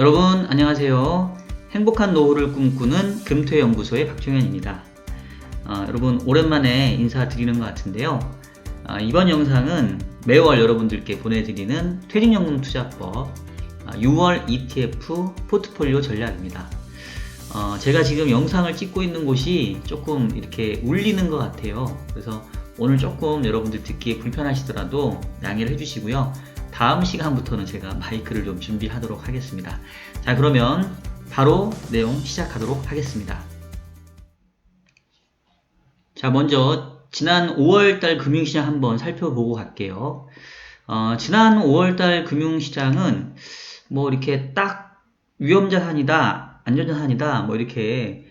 여러분 안녕하세요. 행복한 노후를 꿈꾸는 금퇴연구소의 박종현입니다. 여러분 오랜만에 인사드리는 것 같은데요. 이번 영상은 매월 여러분들께 보내드리는 퇴직연금 투자법 6월 ETF 포트폴리오 전략입니다. 제가 지금 영상을 찍고 있는 곳이 조금 이렇게 울리는 것 같아요. 그래서 오늘 조금 여러분들 듣기에 불편하시더라도 양해를 해주시고요. 다음 시간부터는 제가 마이크를 좀 준비하도록 하겠습니다. 자, 그러면 바로 내용 시작하도록 하겠습니다. 자, 먼저 지난 5월달 금융시장 한번 살펴보고 갈게요. 지난 5월달 금융시장은 뭐 이렇게 딱 위험자산이다, 안전자산이다, 뭐 이렇게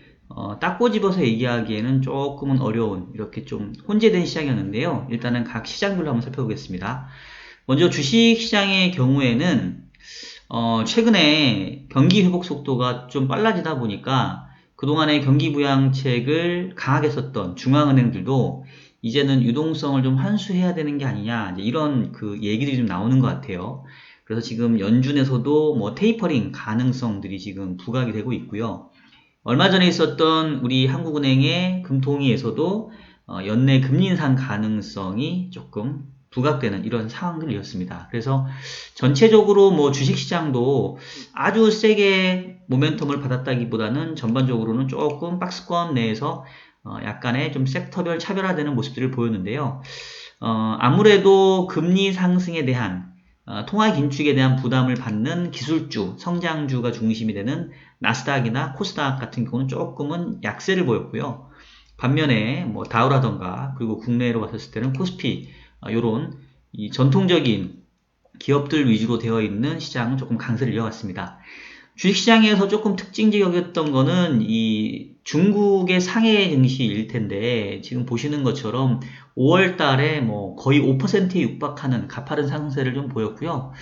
딱 꼬집어서 얘기하기에는 조금은 어려운 이렇게 좀 혼재된 시장이었는데요. 일단은 각 시장별로 한번 살펴보겠습니다. 먼저 주식시장의 경우에는 최근에 경기 회복 속도가 좀 빨라지다 보니까 그동안에 경기 부양책을 강하게 썼던 중앙은행들도 이제는 유동성을 좀 환수해야 되는 게 아니냐, 이런 그 얘기들이 좀 나오는 것 같아요. 그래서 지금 연준에서도 뭐 테이퍼링 가능성들이 지금 부각이 되고 있고요. 얼마 전에 있었던 우리 한국은행의 금통위에서도 연내 금리 인상 가능성이 조금 부각되는 이런 상황들이었습니다. 그래서 전체적으로 뭐 주식시장도 아주 세게 모멘텀을 받았다기보다는 전반적으로는 조금 박스권 내에서 약간의 좀 섹터별 차별화되는 모습들을 보였는데요. 아무래도 금리 상승에 대한 통화 긴축에 대한 부담을 받는 기술주, 성장주가 중심이 되는 나스닥이나 코스닥 같은 경우는 조금은 약세를 보였고요. 반면에 뭐 다우라던가 그리고 국내로 봤을 때는 코스피 요런 이 전통적인 기업들 위주로 되어 있는 시장은 조금 강세를 이어갔습니다. 주식시장에서 조금 특징적이었던 거는 이 중국의 상해 증시일 텐데 지금 보시는 것처럼 5월 달에 뭐 거의 5%에 육박하는 가파른 상승세를 좀 보였고요.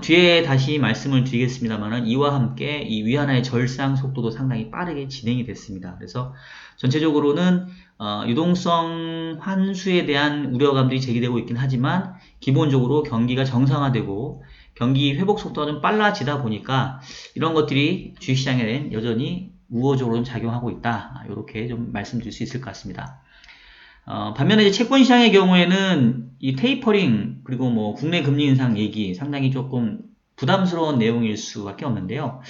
뒤에 다시 말씀을 드리겠습니다만 이와 함께 이 위안화의 절상 속도도 상당히 빠르게 진행이 됐습니다. 그래서 전체적으로는 유동성 환수에 대한 우려감들이 제기되고 있긴 하지만 기본적으로 경기가 정상화되고 경기 회복 속도가 좀 빨라지다 보니까 이런 것들이 주식시장에 여전히 우호적으로 작용하고 있다. 이렇게 좀 말씀드릴 수 있을 것 같습니다. 반면에 이제 채권시장의 경우에는 이 테이퍼링 그리고 뭐 국내 금리 인상 얘기 상당히 조금 부담스러운 내용일 수밖에 없는데요.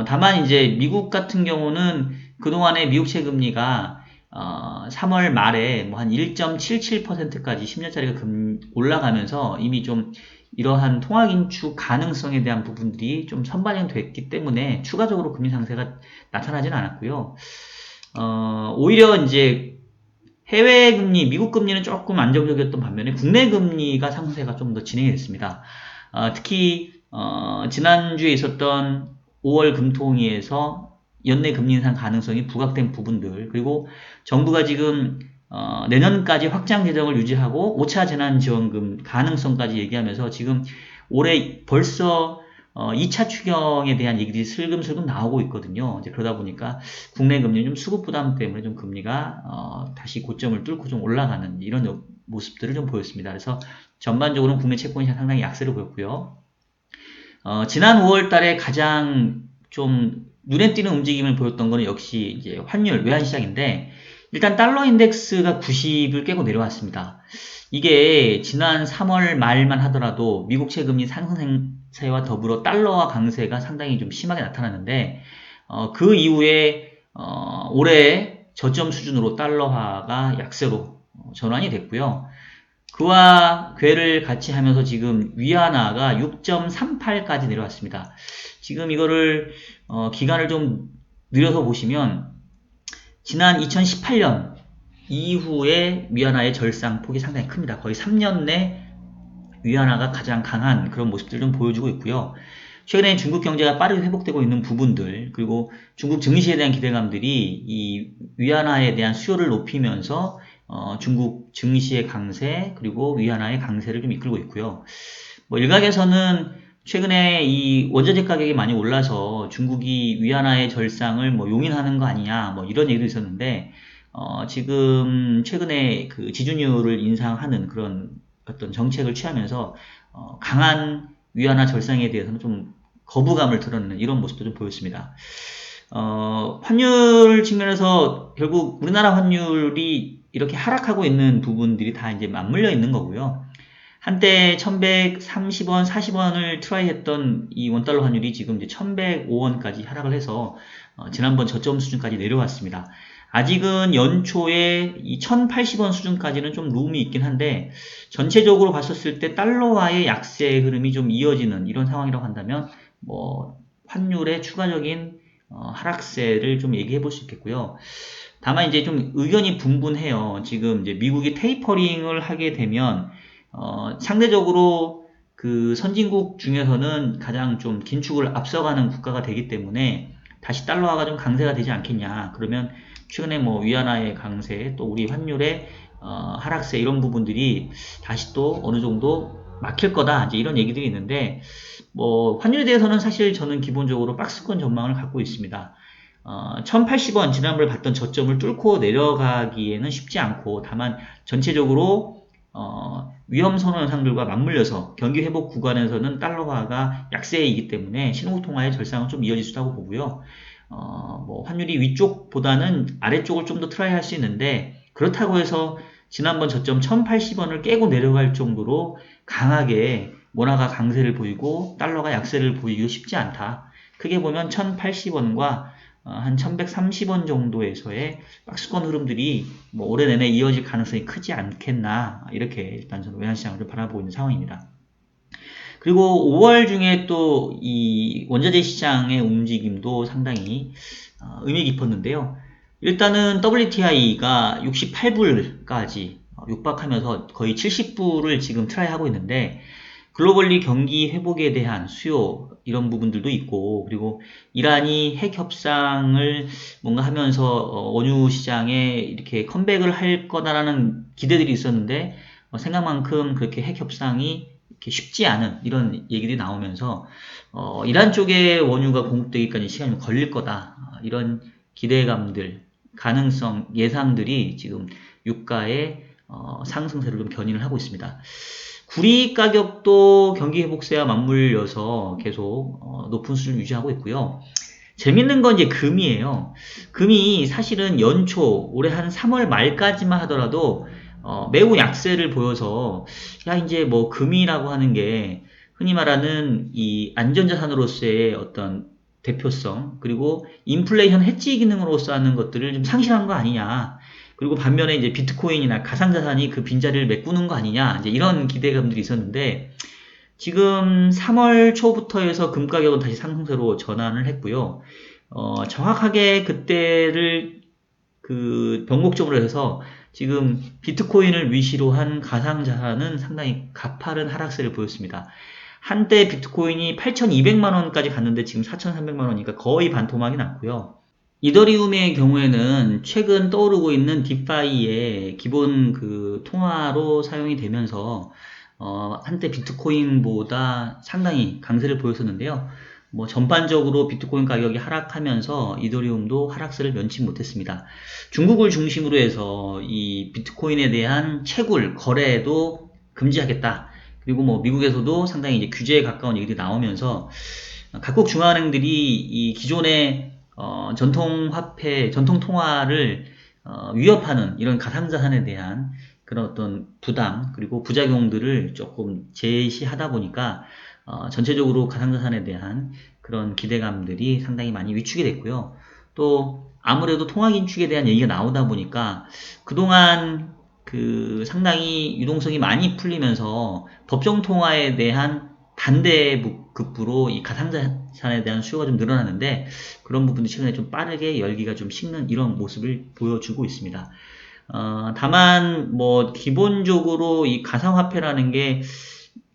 다만 이제 미국 같은 경우는 그동안에 미국채 금리가 3월 말에 뭐 한 1.77%까지 10년짜리가 올라가면서 이미 좀 이러한 통화 긴축 가능성에 대한 부분들이 좀 선반영 됐기 때문에 추가적으로 금리 상세가 나타나지는 않았고요. 오히려 이제 해외 금리, 미국 금리는 조금 안정적이었던 반면에 국내 금리가 상승세가 좀 더 진행이 됐습니다. 특히 지난주에 있었던 5월 금통위에서 연내 금리 인상 가능성이 부각된 부분들, 그리고 정부가 지금 내년까지 확장 재정을 유지하고 5차 재난지원금 가능성까지 얘기하면서 지금 올해 벌써 2차 추경에 대한 얘기들이 슬금슬금 나오고 있거든요. 이제 그러다 보니까 국내 금리 좀 수급 부담 때문에 좀 금리가 다시 고점을 뚫고 좀 올라가는 이런 모습들을 좀 보였습니다. 그래서 전반적으로는 국내 채권이 상당히 약세를 보였고요. 지난 5월 달에 가장 좀 눈에 띄는 움직임을 보였던 거는 역시 이제 환율, 외환시장인데 일단 달러 인덱스가 90을 깨고 내려왔습니다. 이게 지난 3월 말만 하더라도 미국 채금리 상승세와 더불어 달러와 강세가 상당히 좀 심하게 나타났는데 그 이후에 올해 저점 수준으로 달러화가 약세로 전환이 됐고요. 그와 괴를 같이 하면서 지금 위안화가 6.38까지 내려왔습니다. 지금 이거를 기간을 좀 늘려서 보시면 지난 2018년 이후에 위안화의 절상폭이 상당히 큽니다. 거의 3년 내 위안화가 가장 강한 그런 모습들을 좀 보여주고 있고요. 최근에 중국 경제가 빠르게 회복되고 있는 부분들, 그리고 중국 증시에 대한 기대감들이 이 위안화에 대한 수요를 높이면서 중국 증시의 강세, 그리고 위안화의 강세를 좀 이끌고 있고요. 뭐 일각에서는 최근에 이 원자재 가격이 많이 올라서 중국이 위안화의 절상을 뭐 용인하는 거 아니냐, 뭐 이런 얘기도 있었는데 지금 최근에 그 지준율을 인상하는 그런 어떤 정책을 취하면서 강한 위안화 절상에 대해서는 좀 거부감을 드러내는 이런 모습도 좀 보였습니다. 환율 측면에서 결국 우리나라 환율이 이렇게 하락하고 있는 부분들이 다 이제 맞물려 있는 거고요. 한때 1130원, 40원을 트라이했던 이 원달러 환율이 지금 이제 1105원까지 하락을 해서 지난번 저점 수준까지 내려왔습니다. 아직은 연초에 이 1080원 수준까지는 좀 룸이 있긴 한데 전체적으로 봤었을 때 달러와의 약세 흐름이 좀 이어지는 이런 상황이라고 한다면 뭐 환율의 추가적인 하락세를 좀 얘기해 볼 수 있겠고요. 다만 이제 좀 의견이 분분해요. 지금 이제 미국이 테이퍼링을 하게 되면 상대적으로 그 선진국 중에서는 가장 좀 긴축을 앞서가는 국가가 되기 때문에 다시 달러화가 좀 강세가 되지 않겠냐. 그러면 최근에 뭐 위안화의 강세, 또 우리 환율의 하락세 이런 부분들이 다시 또 어느 정도 막힐 거다. 이제 이런 얘기들이 있는데 뭐 환율에 대해서는 사실 저는 기본적으로 박스권 전망을 갖고 있습니다. 1080원 지난번에 봤던 저점을 뚫고 내려가기에는 쉽지 않고 다만 전체적으로 위험선호 현상들과 맞물려서 경기 회복 구간에서는 달러화가 약세이기 때문에 신호통화의 절상은 좀 이어질 수 있다고 보고요. 뭐 환율이 위쪽보다는 아래쪽을 좀 더 트라이 할 수 있는데 그렇다고 해서 지난번 저점 1080원을 깨고 내려갈 정도로 강하게 원화가 강세를 보이고 달러가 약세를 보이기가 쉽지 않다. 크게 보면 1080원과 한 1130원 정도에서의 박스권 흐름들이 뭐 올해 내내 이어질 가능성이 크지 않겠나 이렇게 일단 저는 외환시장을 좀 바라보고 있는 상황입니다. 그리고 5월 중에 또 이 원자재 시장의 움직임도 상당히 의미 깊었는데요. 일단은 WTI가 68불까지 육박하면서 거의 70불을 지금 트라이 하고 있는데 글로벌리 경기 회복에 대한 수요 이런 부분들도 있고 그리고 이란이 핵 협상을 뭔가 하면서 원유 시장에 이렇게 컴백을 할 거다라는 기대들이 있었는데 생각만큼 그렇게 핵 협상이 이렇게 쉽지 않은 이런 얘기들이 나오면서 이란 쪽에 원유가 공급되기까지 시간이 좀 걸릴 거다 이런 기대감들 가능성 예상들이 지금 유가의 상승세를 좀 견인을 하고 있습니다. 구리 가격도 경기 회복세와 맞물려서 계속 높은 수준을 유지하고 있고요. 재밌는 건 이제 금이에요. 금이 사실은 연초 올해 한 3월 말까지만 하더라도 매우 약세를 보여서 야 이제 뭐 금이라고 하는 게 흔히 말하는 이 안전자산으로서의 어떤 대표성 그리고 인플레이션 해지 기능으로서 하는 것들을 좀 상실한 거 아니냐. 그리고 반면에 이제 비트코인이나 가상자산이 그 빈자리를 메꾸는 거 아니냐. 이제 이런 기대감들이 있었는데 지금 3월 초부터 해서 금 가격은 다시 상승세로 전환을 했고요. 정확하게 그때를 그 변곡점으로 해서 지금 비트코인을 위시로 한 가상자산은 상당히 가파른 하락세를 보였습니다. 한때 비트코인이 8,200만원까지 갔는데 지금 4,300만원이니까 거의 반토막이 났고요. 이더리움의 경우에는 최근 떠오르고 있는 디파이의 기본 그 통화로 사용이 되면서 한때 비트코인보다 상당히 강세를 보였었는데요. 뭐 전반적으로 비트코인 가격이 하락하면서 이더리움도 하락세를 면치 못했습니다. 중국을 중심으로 해서 이 비트코인에 대한 채굴 거래도 금지하겠다. 그리고 뭐 미국에서도 상당히 이제 규제에 가까운 얘기들이 나오면서 각국 중앙은행들이 이 기존의 전통 화폐, 전통 통화를 위협하는 이런 가상자산에 대한 그런 어떤 부담 그리고 부작용들을 조금 제시하다 보니까 전체적으로 가상자산에 대한 그런 기대감들이 상당히 많이 위축이 됐고요. 또 아무래도 통화긴축에 대한 얘기가 나오다 보니까 그동안 그 상당히 유동성이 많이 풀리면서 법정 통화에 대한 반대급부로 이 가상자산에 대한 수요가 좀 늘어났는데 그런 부분이 최근에 좀 빠르게 열기가 좀 식는 이런 모습을 보여주고 있습니다. 다만 뭐 기본적으로 이 가상화폐라는 게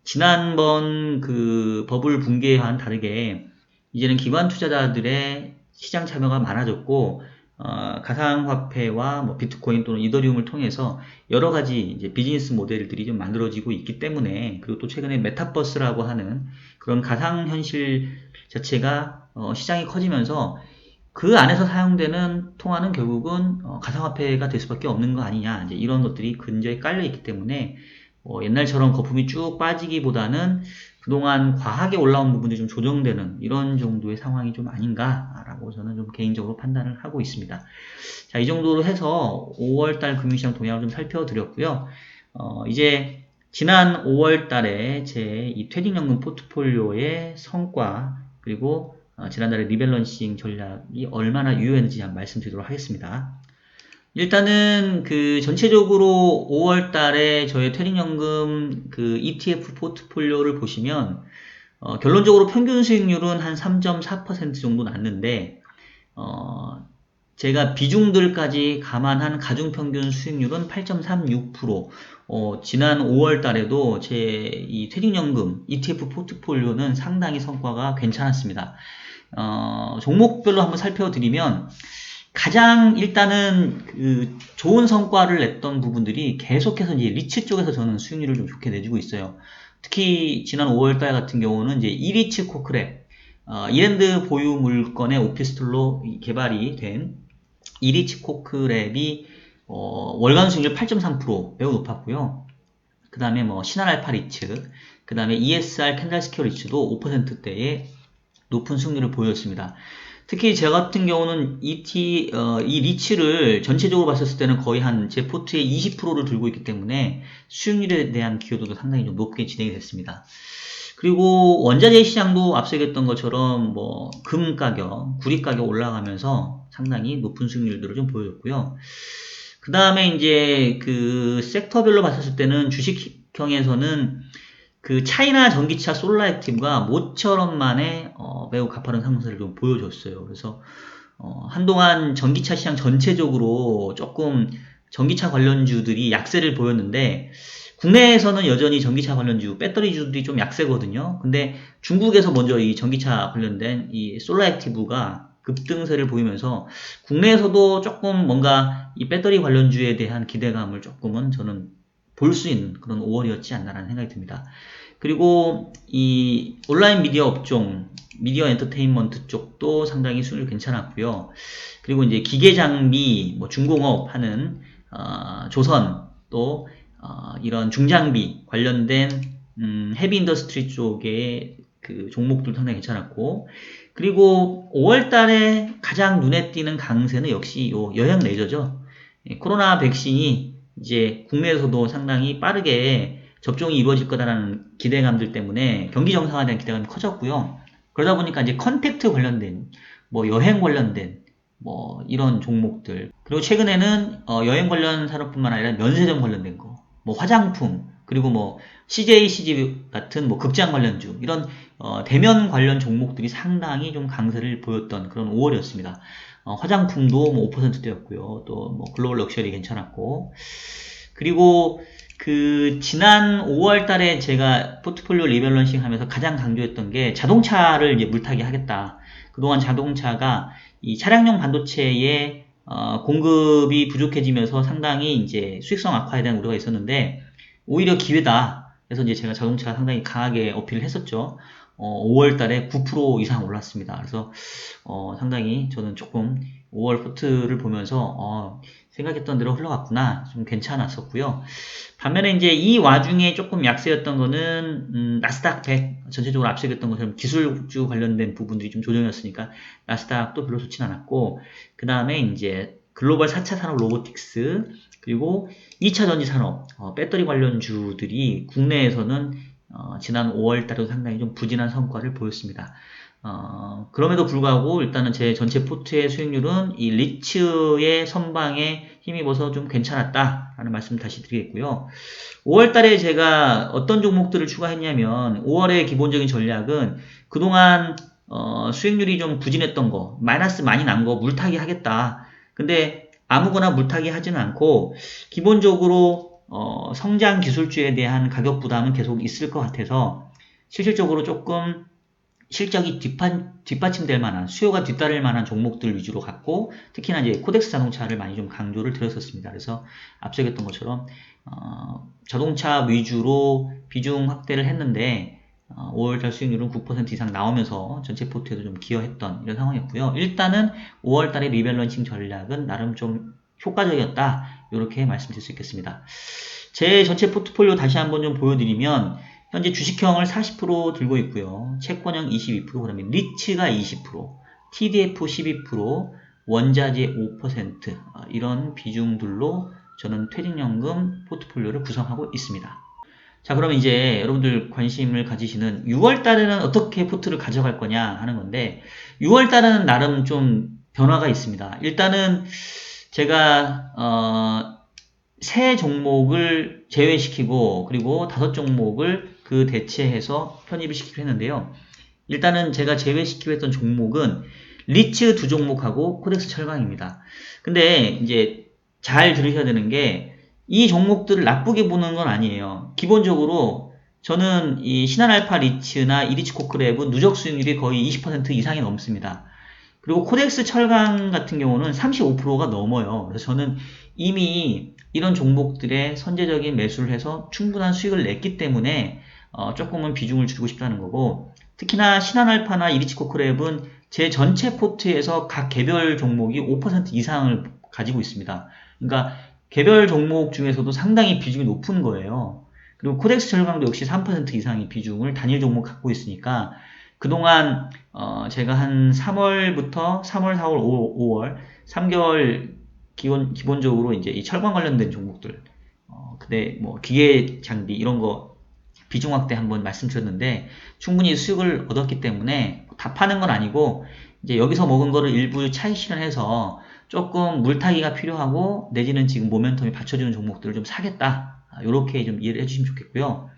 지난번 그 버블 붕괴와는 다르게 이제는 기관 투자자들의 시장 참여가 많아졌고 가상화폐와 뭐 비트코인 또는 이더리움을 통해서 여러 가지 이제 비즈니스 모델들이 좀 만들어지고 있기 때문에 그리고 또 최근에 메타버스라고 하는 그런 가상현실 자체가 시장이 커지면서 그 안에서 사용되는 통화는 결국은 가상화폐가 될 수밖에 없는 거 아니냐 이제 이런 것들이 근저에 깔려 있기 때문에 옛날처럼 거품이 쭉 빠지기보다는 그동안 과하게 올라온 부분이 좀 조정되는 이런 정도의 상황이 좀 아닌가라고 저는 좀 개인적으로 판단을 하고 있습니다. 자, 이 정도로 해서 5월달 금융시장 동향을 좀 살펴드렸고요. 이제 지난 5월달에 제 이 퇴직연금 포트폴리오의 성과 그리고 지난달에 리밸런싱 전략이 얼마나 유효했는지 한번 말씀드리도록 하겠습니다. 일단은 그 전체적으로 5월 달에 저의 퇴직연금 그 ETF 포트폴리오를 보시면 결론적으로 평균 수익률은 한 3.4% 정도 났는데 제가 비중들까지 감안한 가중평균 수익률은 8.36%. 지난 5월 달에도 제 이 퇴직연금 ETF 포트폴리오는 상당히 성과가 괜찮았습니다. 종목별로 한번 살펴드리면 가장 일단은 그 좋은 성과를 냈던 부분들이 계속해서 이제 리츠 쪽에서 저는 수익률을 좀 좋게 내주고 있어요. 특히 지난 5월달 같은 경우는 이제 이리츠 코크랩, 이랜드 보유 물건의 오피스텔로 개발이 된 이리츠 코크랩이 월간 수익률 8.3% 매우 높았고요. 그 다음에 뭐 신한알파 리츠, 그 다음에 ESR 캔달스퀘어 리츠도 5%대의 높은 수익률을 보였습니다. 특히 제 같은 경우는 이 리츠를 전체적으로 봤을 때는 거의 한 제 포트의 20%를 들고 있기 때문에 수익률에 대한 기여도도 상당히 좀 높게 진행이 됐습니다. 그리고 원자재 시장도 앞서 얘기했던 것처럼 뭐 금 가격, 구리 가격 올라가면서 상당히 높은 수익률들을 좀 보여줬고요. 그 다음에 이제 그 섹터별로 봤을 때는 주식형에서는 그 차이나 전기차 솔라액티브가 모처럼 만에 매우 가파른 상승세를 좀 보여줬어요. 그래서 한동안 전기차 시장 전체적으로 조금 전기차 관련주들이 약세를 보였는데 국내에서는 여전히 전기차 관련주, 배터리주들이 좀 약세거든요. 근데 중국에서 먼저 이 전기차 관련된 이 솔라액티브가 급등세를 보이면서 국내에서도 조금 뭔가 이 배터리 관련주에 대한 기대감을 조금은 저는 볼 수 있는 그런 5월이었지 않나라는 생각이 듭니다. 그리고 이 온라인 미디어 업종, 미디어 엔터테인먼트 쪽도 상당히 수익률 괜찮았고요. 그리고 이제 기계 장비, 뭐 중공업 하는 조선 또 이런 중장비 관련된 헤비 인더스트리 쪽의 그 종목들 상당히 괜찮았고, 그리고 5월달에 가장 눈에 띄는 강세는 역시 요 여행 레저죠. 코로나 백신이 이제 국내에서도 상당히 빠르게 접종이 이루어질 거다라는 기대감들 때문에 경기 정상화에 대한 기대감이 커졌고요. 그러다 보니까 이제 컨택트 관련된, 뭐 여행 관련된, 뭐 이런 종목들, 그리고 최근에는 여행 관련 산업뿐만 아니라 면세점 관련된 거, 뭐 화장품, 그리고 뭐 CJ, CGV 같은 뭐 극장 관련주, 이런 대면 관련 종목들이 상당히 좀 강세를 보였던 그런 5월이었습니다. 화장품도 뭐 5%대였고요. 또 뭐 글로벌 럭셔리 괜찮았고, 그리고 그 지난 5월 달에 제가 포트폴리오 리밸런싱 하면서 가장 강조했던 게 자동차를 이제 물타기 하겠다. 그동안 자동차가 이 차량용 반도체의 공급이 부족해지면서 상당히 이제 수익성 악화에 대한 우려가 있었는데 오히려 기회다. 그래서 이제 제가 자동차가 상당히 강하게 어필을 했었죠. 5월 달에 9% 이상 올랐습니다. 그래서 상당히 저는 조금 5월 포트를 보면서 생각했던 대로 흘러갔구나. 좀 괜찮았었고요. 반면에 이제 이 와중에 조금 약세였던 거는 나스닥 100 전체적으로 앞서 얘기했던 것처럼 기술주 관련된 부분들이 좀 조정이었으니까 나스닥도 별로 좋진 않았고, 그 다음에 이제 글로벌 4차 산업 로보틱스, 그리고 2차 전지 산업, 배터리 관련주들이 국내에서는 지난 5월 달에도 상당히 좀 부진한 성과를 보였습니다. 그럼에도 불구하고 일단은 제 전체 포트의 수익률은 이 리츠의 선방에 힘입어서 좀 괜찮았다라는 말씀 다시 드리겠고요. 5월 달에 제가 어떤 종목들을 추가했냐면 5월의 기본적인 전략은 그동안 수익률이 좀 부진했던 거, 마이너스 많이 난 거 물타기 하겠다. 근데 아무거나 물타기 하지는 않고 기본적으로 성장 기술주에 대한 가격 부담은 계속 있을 것 같아서 실질적으로 조금 실적이 뒷받침될 만한, 수요가 뒤따를 만한 종목들 위주로 갔고, 특히나 이제 코덱스 자동차를 많이 좀 강조를 드렸었습니다. 그래서 앞서 얘기했던 것처럼 자동차 위주로 비중 확대를 했는데 5월달 수익률은 9% 이상 나오면서 전체 포트에도 좀 기여했던 이런 상황이었고요. 일단은 5월달의 리밸런싱 전략은 나름 좀 효과적이었다, 이렇게 말씀드릴 수 있겠습니다. 제 전체 포트폴리오 다시 한번 좀 보여드리면 현재 주식형을 40% 들고 있고요. 채권형 22%, 그다음에 리츠가 20%, TDF 12%, 원자재 5% 이런 비중들로 저는 퇴직연금 포트폴리오를 구성하고 있습니다. 자, 그럼 이제 여러분들 관심을 가지시는 6월 달에는 어떻게 포트를 가져갈 거냐 하는 건데 6월 달에는 나름 좀 변화가 있습니다. 일단은 제가 세 종목을 제외시키고 그리고 5종목을 그 대체해서 편입을 시키기로 했는데요. 일단은 제가 제외시키고 했던 종목은 리츠 2종목하고 코덱스 철강입니다. 근데 이제 잘 들으셔야 되는 게 이 종목들을 나쁘게 보는 건 아니에요. 기본적으로 저는 이 신한알파 리츠나 이리치코크랩은 누적 수익률이 거의 20% 이상이 넘습니다. 그리고 코덱스 철강 같은 경우는 35%가 넘어요. 그래서 저는 이미 이런 종목들의 선제적인 매수를 해서 충분한 수익을 냈기 때문에 조금은 비중을 줄이고 싶다는 거고, 특히나 신한알파나 이리치코크랩은 제 전체 포트에서 각 개별 종목이 5% 이상을 가지고 있습니다. 그러니까 개별 종목 중에서도 상당히 비중이 높은 거예요. 그리고 코덱스 철강도 역시 3% 이상의 비중을 단일 종목 갖고 있으니까 그동안 제가 한 3월부터 3월, 4월, 5월 3개월 기본적으로 이제 이 철강 관련된 종목들 근데 뭐 기계 장비 이런 거 비중 확대 한번 말씀드렸는데 충분히 수익을 얻었기 때문에 다 파는 건 아니고 이제 여기서 먹은 거를 일부 차익 실현해서 조금 물타기가 필요하고 내지는 지금 모멘텀이 받쳐주는 종목들을 좀 사겠다. 이렇게 좀 이해를 해주시면 좋겠고요.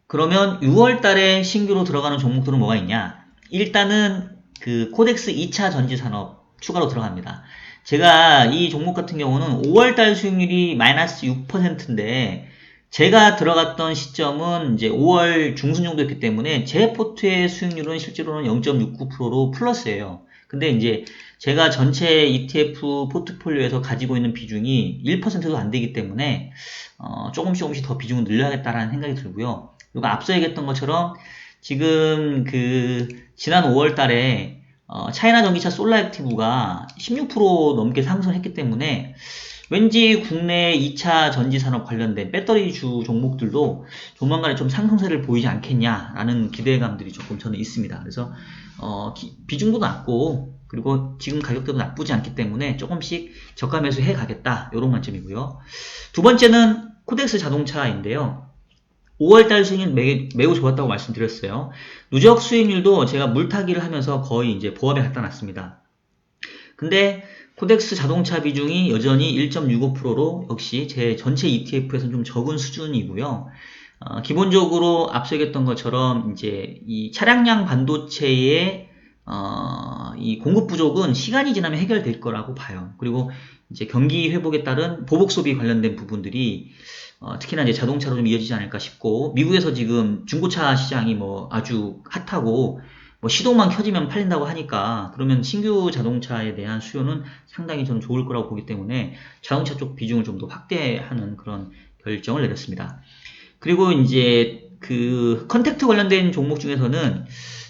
그러면 6월 달에 신규로 들어가는 종목들은 뭐가 있냐? 일단은 그 코덱스 2차 전지산업 추가로 들어갑니다. 제가 이 종목 같은 경우는 5월 달 수익률이 마이너스 6%인데 제가 들어갔던 시점은 이제 5월 중순 정도였기 때문에 제 포트의 수익률은 실제로는 0.69%로 플러스예요. 근데 이제 제가 전체 ETF 포트폴리오에서 가지고 있는 비중이 1%도 안 되기 때문에 조금씩 더 비중을 늘려야겠다라는 생각이 들고요. 그리고 앞서 얘기했던 것처럼 지금 그 지난 5월 달에 차이나 전기차 솔라액티브가 16% 넘게 상승했기 때문에 왠지 국내 2차 전지산업 관련된 배터리주 종목들도 조만간에 좀 상승세를 보이지 않겠냐라는 기대감들이 조금 저는 있습니다. 그래서 비중도 낮고 그리고 지금 가격대도 나쁘지 않기 때문에 조금씩 저가 매수해 가겠다 이런 관점이고요. 두 번째는 코덱스 자동차인데요. 5월달 수익률 매우 좋았다고 말씀드렸어요. 누적 수익률도 제가 물타기를 하면서 거의 이제 보합에 갖다 놨습니다. 근데 코덱스 자동차 비중이 여전히 1.65%로 역시 제 전체 ETF에서는 좀 적은 수준이고요. 기본적으로 앞서 얘기했던 것처럼 이제 이 차량용 반도체의 이 공급 부족은 시간이 지나면 해결될 거라고 봐요. 그리고 이제 경기 회복에 따른 보복 소비 관련된 부분들이 특히나 이제 자동차로 좀 이어지지 않을까 싶고, 미국에서 지금 중고차 시장이 뭐 아주 핫하고 뭐 시동만 켜지면 팔린다고 하니까 그러면 신규 자동차에 대한 수요는 상당히 저는 좋을 거라고 보기 때문에 자동차 쪽 비중을 좀 더 확대하는 그런 결정을 내렸습니다. 그리고 이제 그 컨택트 관련된 종목 중에서는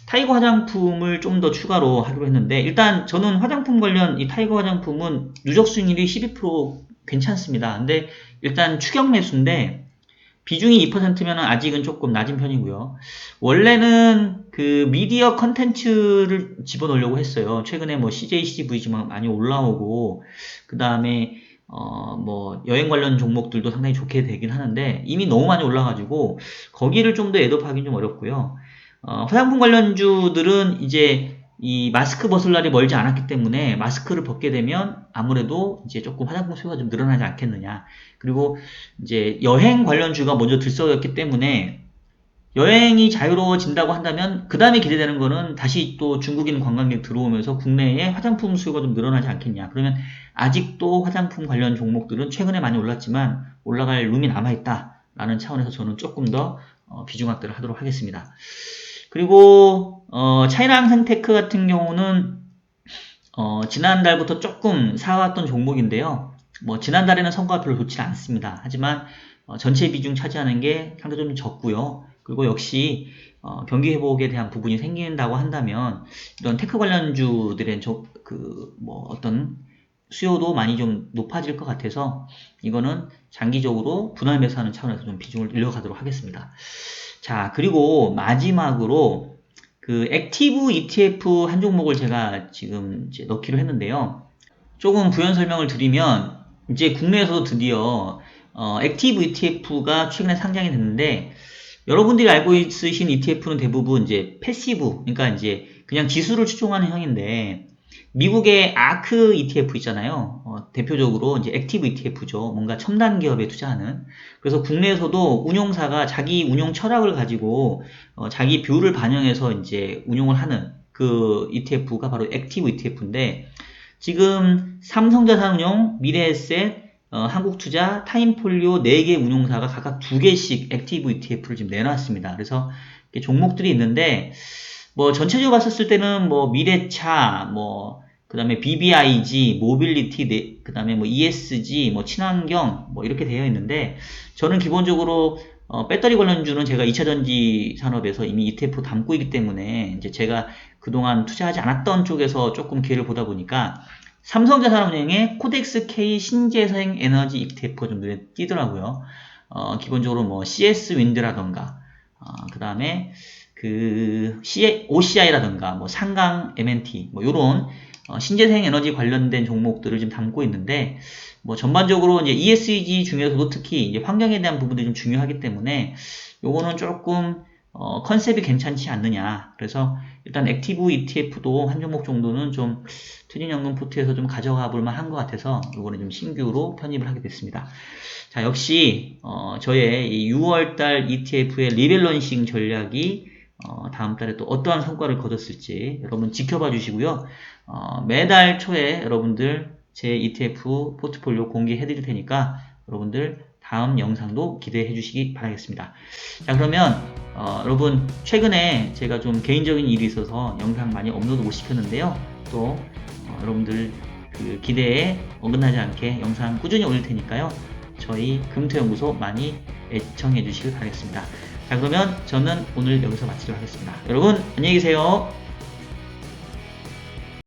타이거 화장품을 좀 더 추가로 하기로 했는데, 일단 저는 화장품 관련 이 타이거 화장품은 누적 수익률이 12% 괜찮습니다. 근데 일단 추격 매수인데 비중이 2%면 아직은 조금 낮은 편이고요. 원래는 그 미디어 컨텐츠를 집어넣으려고 했어요. 최근에 뭐 CJ, CGV지만 많이 올라오고 그 다음에 뭐 여행 관련 종목들도 상당히 좋게 되긴 하는데 이미 너무 많이 올라가지고 거기를 좀 더 애도하기는 좀 어렵고요. 화장품 관련주들은 이제 이 마스크 벗을 날이 멀지 않았기 때문에 마스크를 벗게 되면 아무래도 이제 조금 화장품 수요가 좀 늘어나지 않겠느냐. 그리고 이제 여행 관련주가 먼저 들썩였기 때문에 여행이 자유로워진다고 한다면 그 다음에 기대되는 거는 다시 또 중국인 관광객 들어오면서 국내에 화장품 수요가 좀 늘어나지 않겠냐. 그러면 아직도 화장품 관련 종목들은 최근에 많이 올랐지만 올라갈 룸이 남아있다라는 차원에서 저는 조금 더 비중 확대를 하도록 하겠습니다. 그리고 차이나 항생테크 같은 경우는 지난달부터 조금 사왔던 종목인데요. 뭐 지난달에는 성과가 별로 좋지 않습니다. 하지만 전체 비중 차지하는 게 상대적으로 좀 적고요. 그리고 역시 경기 회복에 대한 부분이 생긴다고 한다면 이런 테크 관련주들의 뭐 어떤 수요도 많이 좀 높아질 것 같아서 이거는 장기적으로 분할 매수하는 차원에서 좀 비중을 늘려가도록 하겠습니다. 자, 그리고 마지막으로 그 액티브 ETF 한 종목을 제가 지금 이제 넣기로 했는데요. 조금 부연 설명을 드리면 이제 국내에서도 드디어 액티브 ETF가 최근에 상장이 됐는데, 여러분들이 알고 있으신 ETF는 대부분 이제 패시브, 그러니까 이제 그냥 지수를 추종하는 형인데, 미국의 아크 ETF 있잖아요. 대표적으로 이제 액티브 ETF죠. 뭔가 첨단 기업에 투자하는. 그래서 국내에서도 운용사가 자기 운용 철학을 가지고 자기 뷰를 반영해서 이제 운용을 하는 그 ETF가 바로 액티브 ETF인데, 지금 삼성자산운용, 미래에셋, 한국투자, 타임폴리오 4개 운용사가 각각 2개씩 액티브 ETF를 지금 내놨습니다. 그래서 종목들이 있는데, 뭐 전체적으로 봤었을 때는 뭐 미래차, 뭐 그다음에 BBIG, 모빌리티, 그다음에 뭐 ESG, 뭐 친환경, 뭐 이렇게 되어 있는데, 저는 기본적으로 배터리 관련주는 제가 2차전지 산업에서 이미 ETF로 담고 있기 때문에 이제 제가 그동안 투자하지 않았던 쪽에서 조금 기회를 보다 보니까 삼성자산운용의 코덱스 K 신재생 에너지 ETF가 좀 눈에 띄더라고요. 기본적으로 뭐 CS 윈드라던가, 그 다음에 그 OCI라던가, 뭐 상강 MNT, 뭐 요런 신재생 에너지 관련된 종목들을 지금 담고 있는데, 뭐 전반적으로 이제 ESG 중에서도 특히 이제 환경에 대한 부분들이 좀 중요하기 때문에 요거는 조금 컨셉이 괜찮지 않느냐. 그래서 일단 액티브 ETF도 한 종목 정도는 좀 퇴직연금 포트에서 좀 가져가 볼 만한 것 같아서 요거는 좀 신규로 편입을 하게 됐습니다. 자, 역시 저의 이 6월달 ETF의 리밸런싱 전략이 다음 달에 또 어떠한 성과를 거뒀을지 여러분 지켜봐 주시고요. 매달 초에 여러분들 제 ETF 포트폴리오 공개해 드릴 테니까 여러분들 다음 영상도 기대해 주시기 바라겠습니다. 자, 그러면 여러분, 최근에 제가 좀 개인적인 일이 있어서 영상 많이 업로드 못 시켰는데요. 또 여러분들 그 기대에 어긋나지 않게 영상 꾸준히 올릴 테니까요. 저희 금토연구소 많이 애청해 주시길 바라겠습니다. 자, 그러면 저는 오늘 여기서 마치도록 하겠습니다. 여러분 안녕히 계세요.